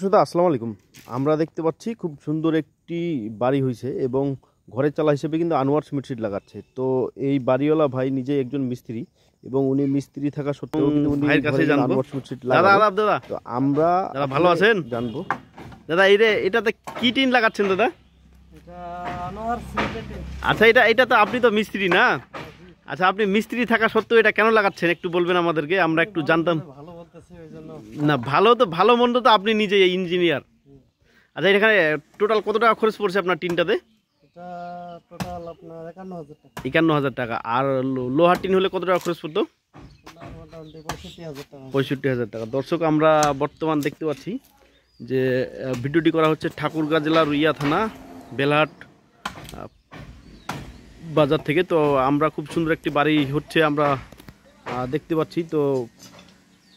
সুদা আসসালামু আলাইকুম। আমরা দেখতে পাচ্ছি খুব সুন্দর একটি বাড়ি হয়েছে এবং ঘরের চালা হিসেবে কিন্তু আনোয়ার সিমেন্ট শীট লাগাচ্ছে। তো এই বাড়িওয়ালা ভাই নিজে একজন মিস্ত্রি এবং উনি মিস্ত্রি থাকা সত্ত্বেও কিন্তু উনি ভাইয়ের কাছে জানবো। আনোয়ার সিমেন্ট শীট দাদা লাগাবে। দাদা তো আমরা দাদা ভালো আছেন? জানবো দাদা এটাতে কি টিন লাগাচ্ছেন দাদা? এটা আনোয়ার সিমেন্টের টিন। আচ্ছা এটা তো আপনি তো মিস্ত্রি না? আচ্ছা আপনি মিস্ত্রি থাকা সত্ত্বেও এটা কেন লাগাচ্ছেন একটু বলবেন আমাদেরকে, আমরা একটু জানতাম। ভালো বলতেছি ওইজন্য। না ভালো মন্দ তো আপনি নিজে ইঞ্জিনিয়ার। আচ্ছা এখানে টোটাল কত টাকা খরচ পড়ছে আপনার টিনটাতে? এটা টোটাল আপনার ৫১,০০০ টাকা। ৫১,০০০ টাকা। আর লোহার টিন হলে কত টাকা খরচ পড়তো? আপনার মোটামুটি ৬৫,০০০ টাকা। ৬৫,০০০ টাকা। দর্শক আমরা বর্তমান দেখতে পাচ্ছি যে ভিডিওটি করা হচ্ছে ঠাকুরগাঁ জেলার রুইয়া থানা বেলহাট বাজার থেকে। তো আমরা খুব সুন্দর একটি বাড়ি হচ্ছে আমরা দেখতে পাচ্ছি। তো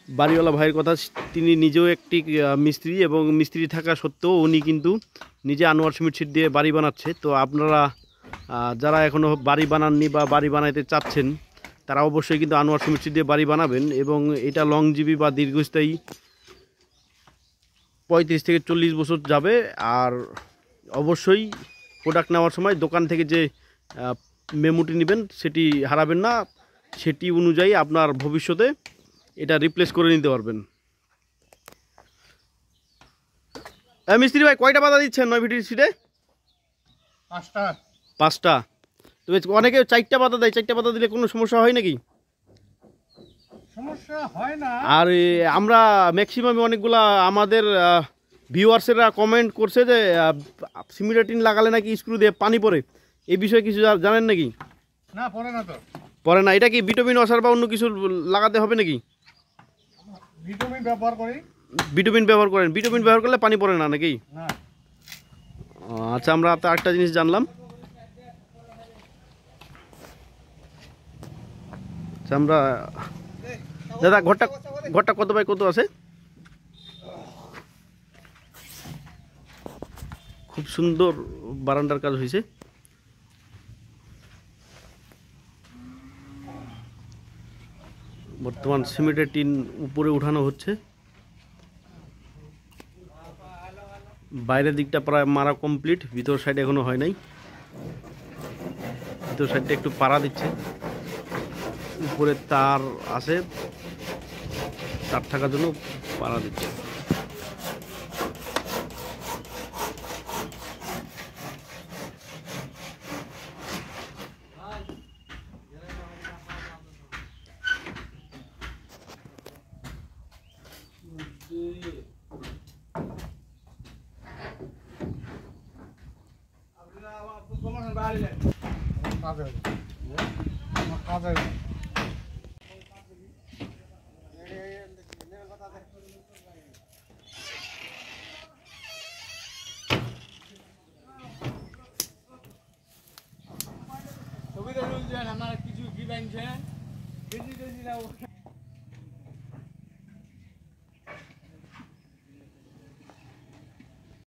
বাড়িওয়ালা ভাইয়ের কথা, তিনি নিজেও একটি মিস্ত্রি এবং মিস্ত্রি থাকা সত্ত্বেও উনি কিন্তু নিজে আনোয়ার সিমেন্ট শীট দিয়ে বাড়ি বানাচ্ছে। তো আপনারা যারা এখনও বাড়ি বানাননি বা বাড়ি বানাইতে চাচ্ছেন তারা অবশ্যই কিন্তু আনোয়ার সিমেন্ট শীট দিয়ে বাড়ি বানাবেন এবং এটা লংজিবি বা দীর্ঘস্থায়ী ৩৫ থেকে ৪০ বছর যাবে। আর অবশ্যই প্রোডাক্ট নেওয়ার সময় দোকান থেকে যে মেমোটি নেবেন সেটি হারাবেন না, সেটি অনুযায়ী আপনার ভবিষ্যতে এটা রিপ্লেস করে নিতে পারবেন। মিস্ত্রি ভাই কয়টা পাতা দিচ্ছেন ৯ ফিটের সিটে? ৫টা। তো অনেকে ৪টা পাতা দেয়, ৪টা পাতা দিলে কোনো সমস্যা হয় নাকি? সমস্যা হয় না। আর আমরা ম্যাক্সিমাম অনেকগুলা আমাদের ভিউয়ার্সেরা কমেন্ট করছে যে সিমেন্ট টিন লাগালে নাকি স্ক্রু দিয়ে পানি পড়ে, এই বিষয়ে কিছু জানেন নাকি? না, পড়ে না তো। পড়ে না। এটা কি ভিটামিন ওয়াসার বা অন্য কিছু লাগাতে হবে নাকি? ভিটামিন ব্যবহার করি। ভিটামিন ব্যবহার করেন? ভিটামিন ব্যবহার করলে পানি পড়ে না নাকি? না। আচ্ছা আমরা তো আরেকটা জিনিস জানলাম। আচ্ছা আমরা দাদা ঘরটা কত বাই কত আছে? খুব সুন্দর বারান্দার কাজ হয়েছে। বর্তমান সিমেন্টের টিন উপরে উঠানো হচ্ছে। বাইরের দিকটা প্রায় মারা কমপ্লিট, ভিতর সাইড এখনো হয় নাই। ভিতর সাইডটা একটু পাড়া দিচ্ছে। উপরে তার আছে, তার থাকার জন্য পাড়া দিচ্ছে। ছবিটা রুল দেন, আমার কিছু কি বানছেন? বেশি না